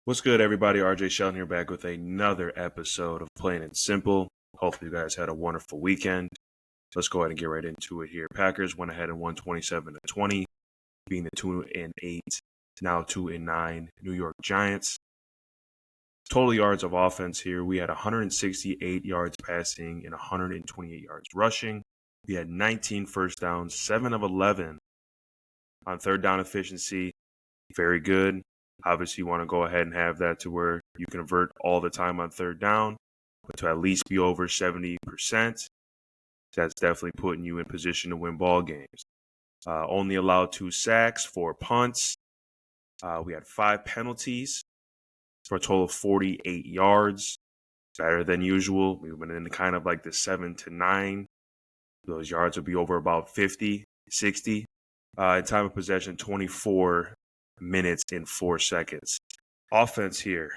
What's good, everybody? RJ Shelton here, back with another episode of Plain and Simple. Hopefully, you guys had a wonderful weekend. Let's go ahead and get right into it here. Packers went ahead and won 27-20, being the 2-8, now 2-9 New York Giants. Total yards of offense here, we had 168 yards passing and 128 yards rushing. We had 19 first downs, 7 of 11 on third down efficiency. Very good. Obviously, you want to go ahead and have that to where you convert all the time on third down, but to at least be over 70%, that's definitely putting you in position to win ball games. Only allowed 2 sacks, 4 punts. We had 5 penalties for a total of 48 yards. Better than usual. We went in kind of like the 7 to 9. Those yards would be over about 50, 60. In time of possession, 24 minutes and 4 seconds. Offense here,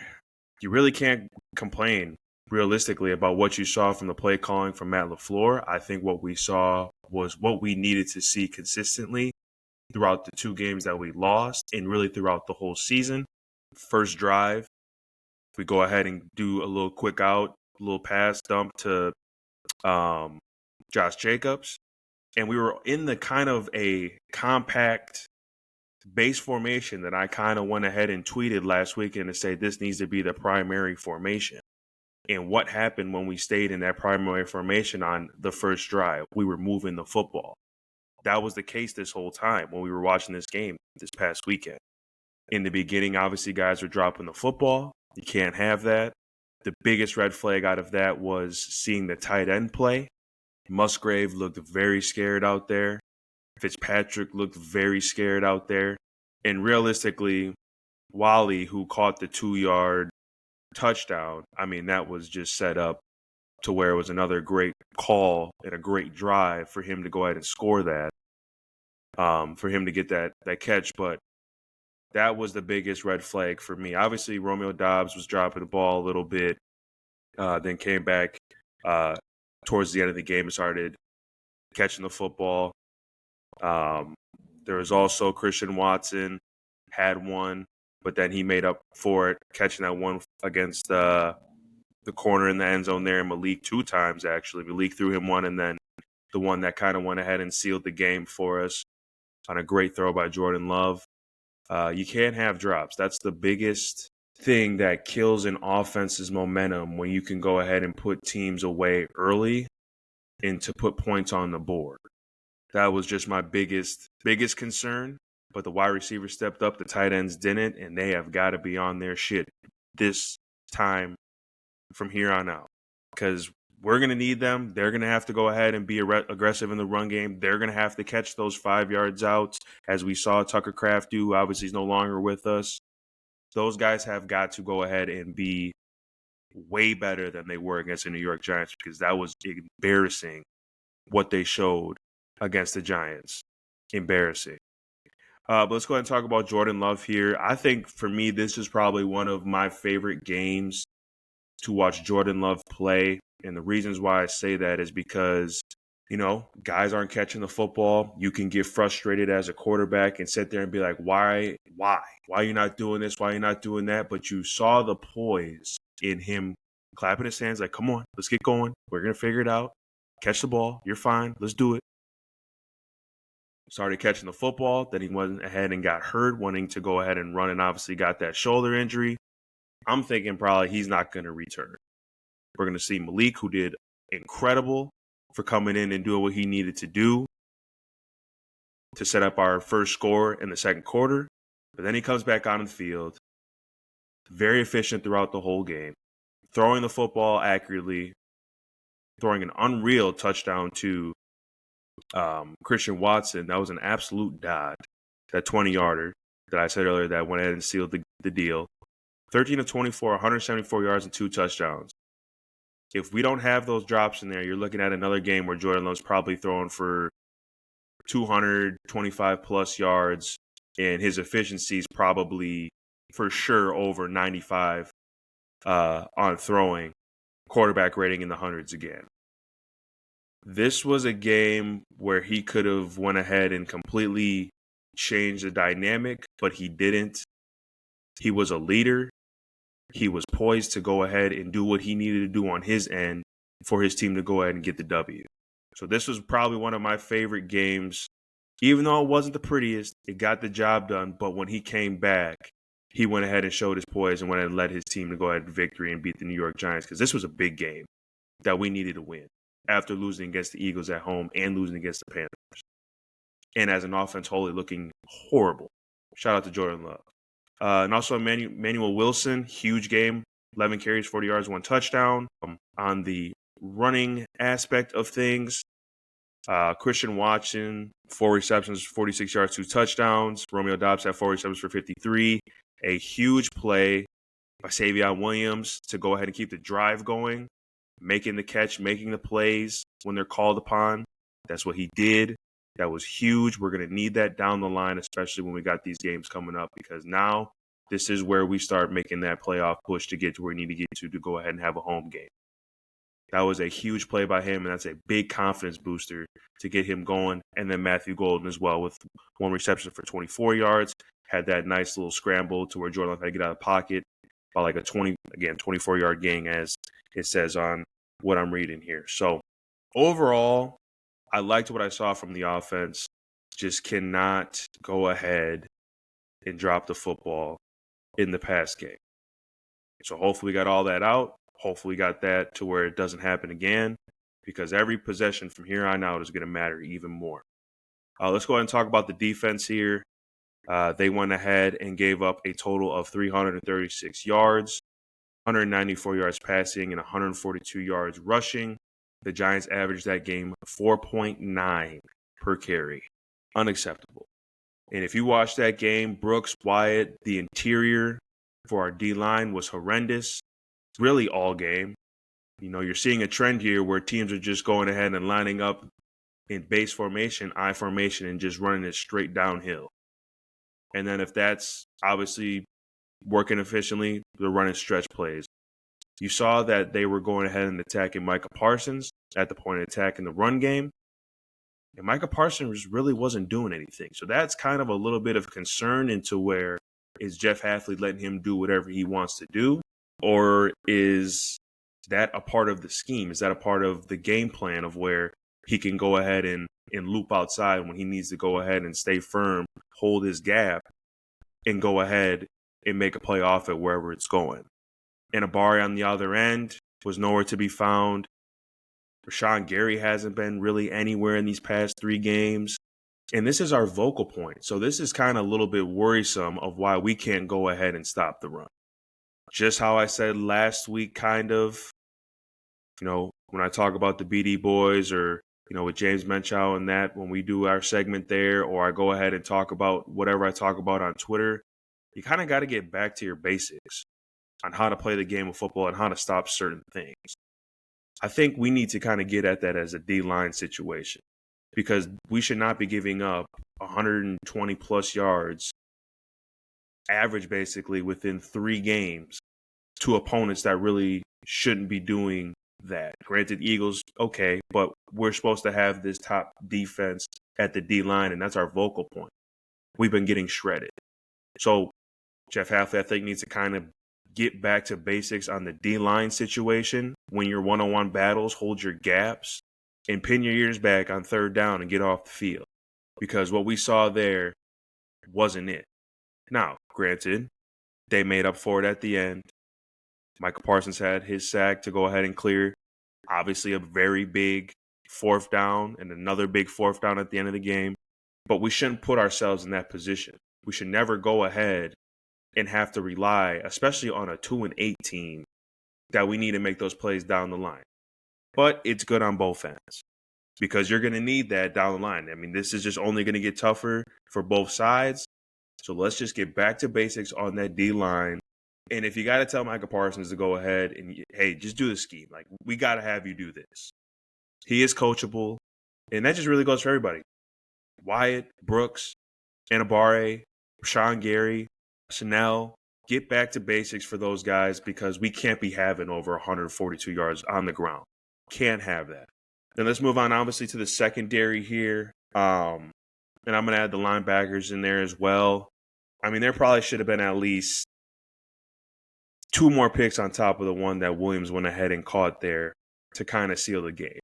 you really can't complain realistically about what you saw from the play calling from Matt LaFleur. I think what we saw was what we needed to see consistently throughout the 2 games that we lost and really throughout the whole season. First drive, we go ahead and do a little quick out, a little pass dump to Josh Jacobs. And we were in the kind of a compact base formation that I kind of went ahead and tweeted last weekend to say this needs to be the primary formation. And what happened when we stayed in that primary formation on the first drive? We were moving the football. That was the case this whole time when we were watching this game this past weekend. In the beginning, obviously, guys were dropping the football. You can't have that. The biggest red flag out of that was seeing the tight end play. Musgrave looked very scared out there. Fitzpatrick looked very scared out there. And realistically, Wally, who caught the 2-yard touchdown, I mean, that was just set up to where it was another great call and a great drive for him to go ahead and score that, for him to get that catch. But that was the biggest red flag for me. Obviously, Romeo Doubs was dropping the ball a little bit, then came back towards the end of the game and started catching the football. There was also Christian Watson had one, but then he made up for it, catching that one against the corner in the end zone there, and Malik 2 times, actually. Malik threw him one, and then the one that kind of went ahead and sealed the game for us on a great throw by Jordan Love. You can't have drops. That's the biggest thing that kills an offense's momentum, when you can go ahead and put teams away early and to put points on the board. That was just my biggest concern. But the wide receivers stepped up, the tight ends didn't, and they have got to be on their shit this time from here on out. Because we're going to need them. They're going to have to go ahead and be aggressive in the run game. They're going to have to catch those 5 yards out, as we saw Tucker Kraft do. Obviously, he's no longer with us. Those guys have got to go ahead and be way better than they were against the New York Giants, because that was embarrassing what they showed against the Giants. Embarrassing. But let's go ahead and talk about Jordan Love here. I think for me, this is probably one of my favorite games to watch Jordan Love play. And the reasons why I say that is because, guys aren't catching the football. You can get frustrated as a quarterback and sit there and be like, why are you not doing this? Why are you not doing that? But you saw the poise in him clapping his hands like, come on, let's get going. We're going to figure it out. Catch the ball. You're fine. Let's do it. Started catching the football. Then he went ahead and got hurt, wanting to go ahead and run, and obviously got that shoulder injury. I'm thinking probably he's not going to return. We're going to see Malik, who did incredible for coming in and doing what he needed to do to set up our first score in the second quarter. But then he comes back on the field, very efficient throughout the whole game, throwing the football accurately, throwing an unreal touchdown to Christian Watson. That was an absolute dot. That 20-yarder that I said earlier that went ahead and sealed the deal. 13 of 24, 174 yards and 2 touchdowns. If we don't have those drops in there, you're looking at another game where Jordan Love's probably throwing for 225 plus yards, and his efficiency is probably for sure over 95 on throwing. Quarterback rating in the hundreds again. This was a game where he could have went ahead and completely changed the dynamic, but he didn't. He was a leader. He was poised to go ahead and do what he needed to do on his end for his team to go ahead and get the W. So this was probably one of my favorite games. Even though it wasn't the prettiest, it got the job done. But when he came back, he went ahead and showed his poise and went ahead and led his team to go ahead and victory and beat the New York Giants, because this was a big game that we needed to win after losing against the Eagles at home and losing against the Panthers. And as an offense, wholly looking horrible. Shout out to Jordan Love. And also Emmanuel Wilson, huge game, 11 carries, 40 yards, 1 touchdown. On the running aspect of things, Christian Watson, 4 receptions, 46 yards, 2 touchdowns. Romeo Doubs had 4 receptions for 53. A huge play by Savion Williams to go ahead and keep the drive going, making the catch, making the plays when they're called upon. That's what he did. That was huge. We're going to need that down the line, especially when we got these games coming up, because now this is where we start making that playoff push to get to where we need to get to go ahead and have a home game. That was a huge play by him, and that's a big confidence booster to get him going. And then Matthew Golden as well with 1 reception for 24 yards. Had that nice little scramble to where Jordan Love had to get out of the pocket by like a 24-yard gain, as it says on what I'm reading here. So overall, I liked what I saw from the offense. Just cannot go ahead and drop the football in the pass game. So hopefully we got all that out. Hopefully we got that to where it doesn't happen again, because every possession from here on out is going to matter even more. Let's go ahead and talk about the defense here. They went ahead and gave up a total of 336 yards, 194 yards passing, and 142 yards rushing. The Giants averaged that game 4.9 per carry. Unacceptable. And if you watch that game, Brooks, Wyatt, the interior for our D-line was horrendous. Really all game. You know, you're seeing a trend here where teams are just going ahead and lining up in base formation, I formation, and just running it straight downhill. And then if that's obviously working efficiently, they're running stretch plays. You saw that they were going ahead and attacking Micah Parsons at the point of attack in the run game. And Micah Parsons really wasn't doing anything. So that's kind of a little bit of concern into where is Jeff Hafley letting him do whatever he wants to do? Or is that a part of the scheme? Is that a part of the game plan of where he can go ahead and loop outside when he needs to go ahead and stay firm, hold his gap, and go ahead and make a play off it wherever it's going? And Abari on the other end was nowhere to be found. Rashawn Gary hasn't been really anywhere in these past 3 games. And this is our vocal point. So this is kind of a little bit worrisome of why we can't go ahead and stop the run. Just how I said last week, kind of, you know, when I talk about the BD boys or, you know, with James Menchow and that, when we do our segment there, or I go ahead and talk about whatever I talk about on Twitter, you kind of got to get back to your basics on how to play the game of football and how to stop certain things. I think we need to kind of get at that as a D-line situation, because we should not be giving up 120 plus yards average basically within 3 games to opponents that really shouldn't be doing that. Granted, Eagles, okay, but we're supposed to have this top defense at the D-line, and that's our vocal point. We've been getting shredded. So Jeff Hafley, I think, needs to kind of get back to basics on the D-line situation. When you're one-on-one battles, hold your gaps and pin your ears back on 3rd down and get off the field, because what we saw there wasn't it. Now, granted, they made up for it at the end. Michael Parsons had his sack to go ahead and clear. Obviously, a very big 4th down and another big 4th down at the end of the game. But we shouldn't put ourselves in that position. We should never go ahead and have to rely, especially on a 2-8 team, that we need to make those plays down the line. But it's good on both ends, because you're going to need that down the line. I mean, this is just only going to get tougher for both sides. So let's just get back to basics on that D-line. And if you got to tell Micah Parsons to go ahead and, hey, just do the scheme. Like, we got to have you do this. He is coachable. And that just really goes for everybody. Wyatt, Brooks, Anabare, Rashawn Gary, Chanel, get back to basics for those guys, because we can't be having over 142 yards on the ground. Can't have that. Then let's move on, obviously, to the secondary here. And I'm going to add the linebackers in there as well. I mean, there probably should have been at least 2 more picks on top of the one that Williams went ahead and caught there to kind of seal the game.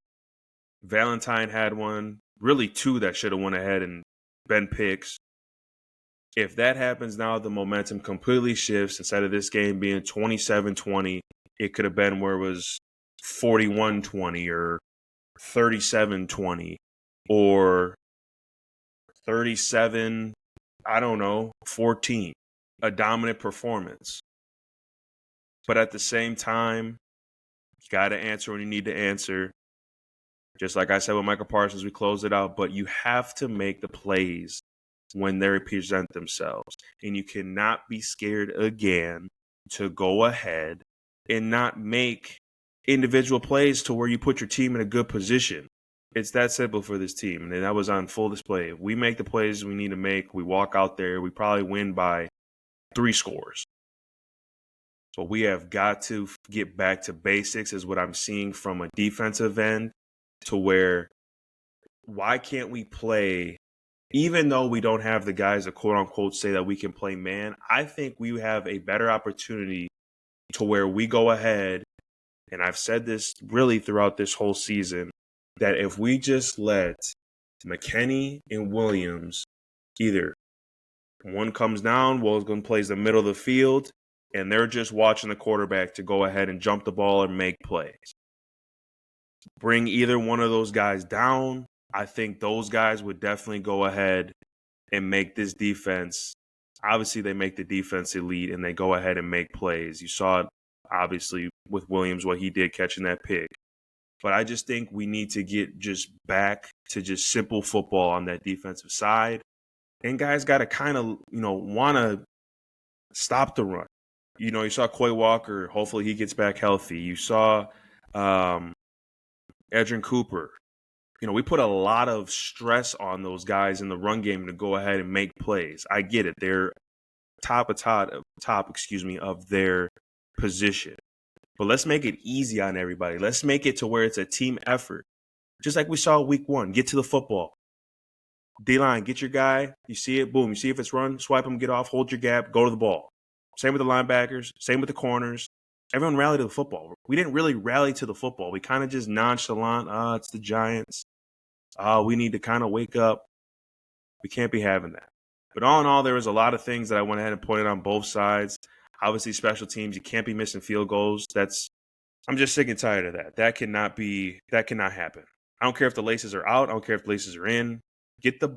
Valentine had one, really 2 that should have went ahead and been picks. If that happens now, the momentum completely shifts. Instead of this game being 27-20, it could have been where it was 41-20 or 37-20 or 37, 14. A dominant performance. But at the same time, you got to answer when you need to answer. Just like I said with Michael Parsons, we closed it out. But you have to make the plays when they present themselves. And you cannot be scared again to go ahead and not make individual plays to where you put your team in a good position. It's that simple for this team. And that was on full display. If we make the plays we need to make, we walk out there, we probably win by 3 scores. But we have got to get back to basics is what I'm seeing from a defensive end, to where why can't we play, even though we don't have the guys that quote unquote say that we can play man, I think we have a better opportunity to where we go ahead, and I've said this really throughout this whole season, that if we just let McKinney and Williams, either one comes down, Williams plays the middle of the field, and they're just watching the quarterback to go ahead and jump the ball and make plays. Bring either one of those guys down. I think those guys would definitely go ahead and make this defense. Obviously, they make the defense elite, and they go ahead and make plays. You saw it, obviously, with Williams, what he did catching that pick. But I just think we need to get just back to just simple football on that defensive side. And guys got to kind of, want to stop the run. You saw Quay Walker. Hopefully he gets back healthy. You saw Edrin Cooper. We put a lot of stress on those guys in the run game to go ahead and make plays. I get it. They're top of their position. But let's make it easy on everybody. Let's make it to where it's a team effort. Just like we saw week 1. Get to the football. D-line, get your guy. You see it, boom. You see if it's run, swipe him, get off, hold your gap, go to the ball. Same with the linebackers. Same with the corners. Everyone rallied to the football. We didn't really rally to the football. We kind of just nonchalant. It's the Giants. We need to kind of wake up. We can't be having that. But all in all, there was a lot of things that I went ahead and pointed on both sides. Obviously, special teams, you can't be missing field goals. I'm just sick and tired of that. That cannot happen. I don't care if the laces are out. I don't care if the laces are in. Get the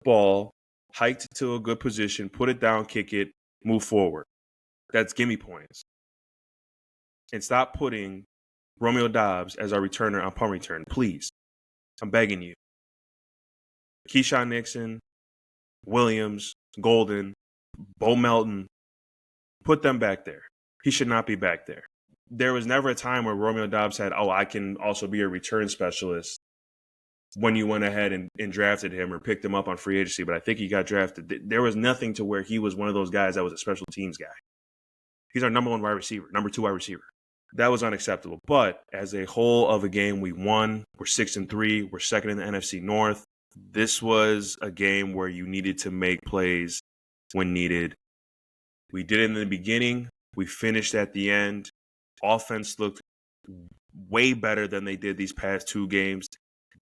ball hiked to a good position, put it down, kick it, move forward. That's gimme points. And stop putting Romeo Doubs as our returner on punt return, please. I'm begging you. Keyshawn Nixon, Williams, Golden, Bo Melton, put them back there. He should not be back there. There was never a time where Romeo Doubs said, I can also be a return specialist when you went ahead and drafted him or picked him up on free agency, but I think he got drafted. There was nothing to where he was one of those guys that was a special teams guy. He's our number 1 wide receiver, number 2 wide receiver. That was unacceptable. But as a whole of a game, we won. We're 6-3. We're second in the NFC North. This was a game where you needed to make plays when needed. We did it in the beginning. We finished at the end. Offense looked way better than they did these past 2 games.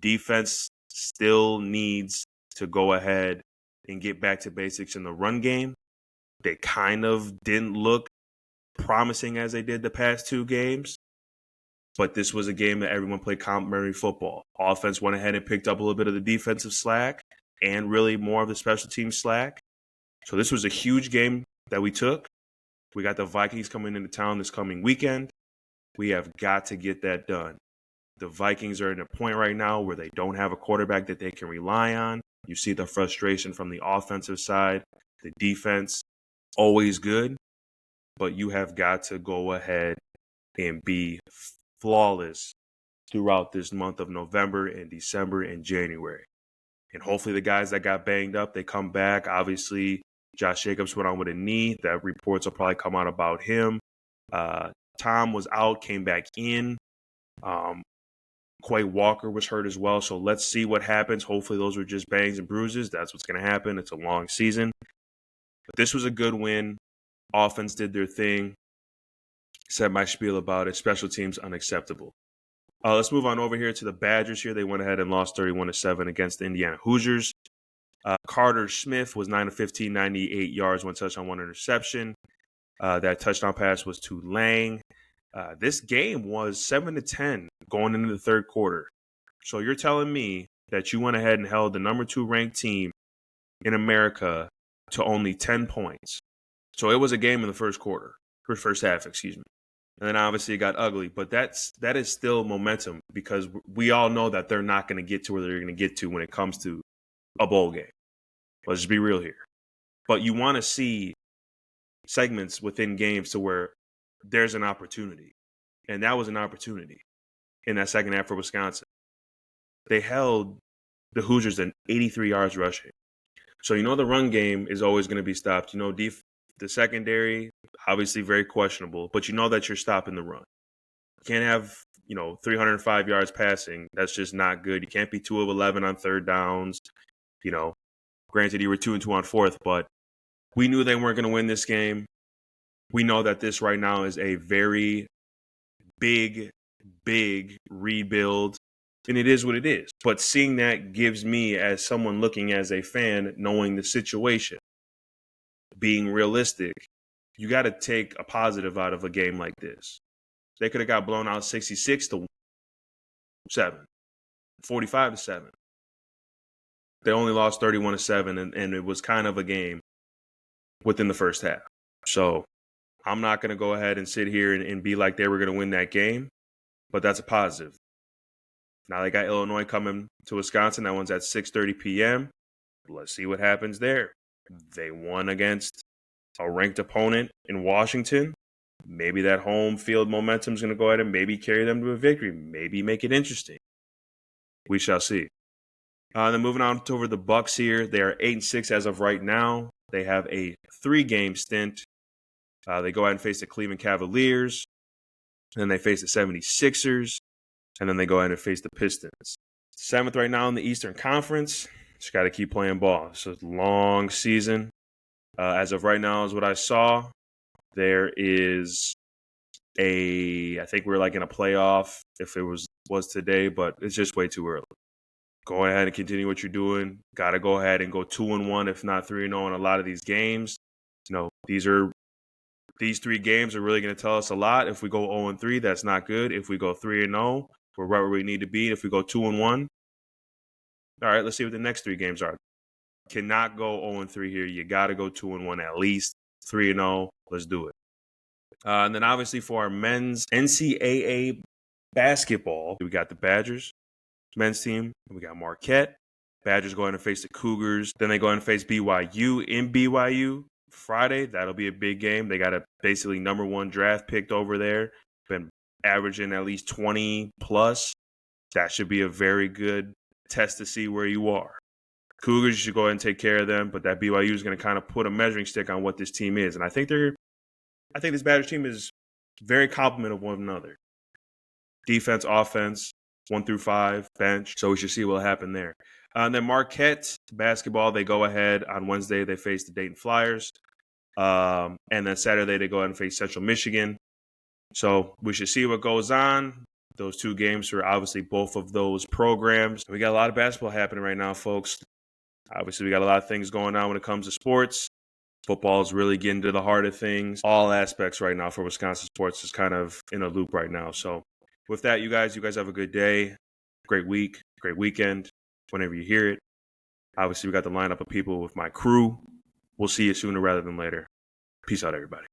Defense still needs to go ahead and get back to basics in the run game. They kind of didn't look promising as they did the past 2 games. But this was a game that everyone played complementary football. Offense went ahead and picked up a little bit of the defensive slack and really more of the special team slack. So this was a huge game that we took. We got the Vikings coming into town this coming weekend. We have got to get that done. The Vikings are at a point right now where they don't have a quarterback that they can rely on. You see the frustration from the offensive side. The defense, always good. But you have got to go ahead and be flawless throughout this month of November and December and January. And hopefully the guys that got banged up, they come back. Obviously, Josh Jacobs went on with a knee. That reports will probably come out about him. Tom was out, came back in. Quay Walker was hurt as well. So let's see what happens. Hopefully those were just bangs and bruises. That's what's going to happen. It's a long season. But this was a good win. Offense did their thing. Said my spiel about it. Special teams unacceptable. Let's move on over here to the Badgers here. They went ahead and lost 31-7 against the Indiana Hoosiers. Carter Smith was 9 of 15, 98 yards, 1 touchdown, 1 interception. That touchdown pass was to Lang. This game was 7-10 going into the third quarter. So you're telling me that you went ahead and held the number 2 ranked team in America to only 10 points. So it was a game in the first half, excuse me. And then obviously it got ugly, but that is still momentum because we all know that they're not going to get to where they're going to get to when it comes to a bowl game. Let's just be real here. But you want to see segments within games to where there's an opportunity. And that was an opportunity in that second half for Wisconsin. They held the Hoosiers at 83 yards rushing. So you know the run game is always going to be stopped. You know the secondary, obviously very questionable, but you know that you're stopping the run. You can't have, 305 yards passing. That's just not good. You can't be 2 of 11 on third downs. Granted, you were 2 and 2 on fourth, but we knew they weren't going to win this game. We know that this right now is a very big, big rebuild, and it is what it is. But seeing that gives me, as someone looking as a fan, knowing the situation, being realistic, you got to take a positive out of a game like this. They could have got blown out 66-7, 45-7. They only lost 31-7, and it was kind of a game within the first half. So I'm not going to go ahead and sit here and be like they were going to win that game, but that's a positive. Now they got Illinois coming to Wisconsin. That one's at 6:30 p.m. Let's see what happens there. They won against a ranked opponent in Washington. Maybe that home field momentum is going to go ahead and maybe carry them to a victory. Maybe make it interesting. We shall see. Then moving on over the Bucks here. They are 8-6 as of right now. They have a 3-game stint. They go ahead and face the Cleveland Cavaliers. Then they face the 76ers. And then they go ahead and face the Pistons. 7th right now in the Eastern Conference. Just got to keep playing ball. It's a long season. As of right now is what I saw. There is I think we're like in a playoff if it was today, but it's just way too early. Go ahead and continue what you're doing. Got to go ahead and go 2-1, if not 3-0 in a lot of these games. These 3 games are really going to tell us a lot. If we go 0-3, that's not good. If we go 3-0, we're right where we need to be. If we go 2-1, all right, let's see what the next 3 games are. Cannot go 0-3 here. You got to go 2-1 at least. 3-0. Let's do it. And then obviously for our men's NCAA basketball, we got the Badgers men's team. We got Marquette. Badgers going to face the Cougars. Then they go and face BYU in BYU Friday. That'll be a big game. They got a basically number 1 draft picked over there. Been averaging at least 20 plus. That should be a very good test to see where you are. Cougars, you should go ahead and take care of them, but that BYU is going to kind of put a measuring stick on what this team is. And I think this Badgers team is very complement of one another. Defense, offense, 1 through 5, bench. So we should see what will happen there. And then Marquette basketball, they go ahead on Wednesday. They face the Dayton Flyers. And then Saturday, they go ahead and face Central Michigan. So we should see what goes on. Those 2 games for obviously both of those programs. We got a lot of basketball happening right now, folks. Obviously, we got a lot of things going on when it comes to sports. Football is really getting to the heart of things. All aspects right now for Wisconsin sports is kind of in a loop right now. So with that, you guys have a good day, great week, great weekend, whenever you hear it. Obviously, we got the lineup of people with my crew. We'll see you sooner rather than later. Peace out, everybody.